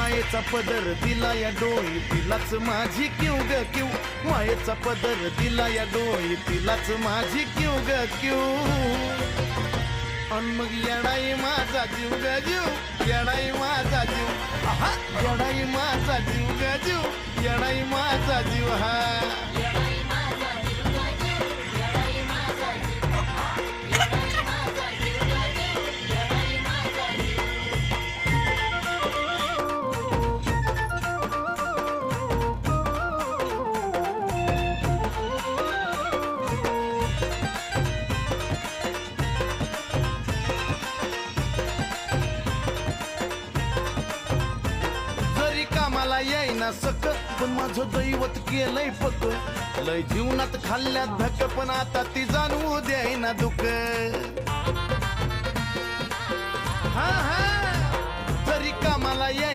मायेचा पदर दिला या डोई तिलाच माझी क्यू ग क्यू, मायेचा पदर दिला या डोई तिलाच माझी क्यू ग क्यू. अन मग येडाई माझा जीव ग जीव, येडाई माझा जीव, आहा येडाई माझा जीव ग जीव, येडाई माझा जीव. हा कामाला येईना सक, पण माझं दैवत केलंय पक. लय जीवनात खाल्ल्यात धक, पण आता ती जाणवू द्यायना दुःख. हा हा जरी कामाला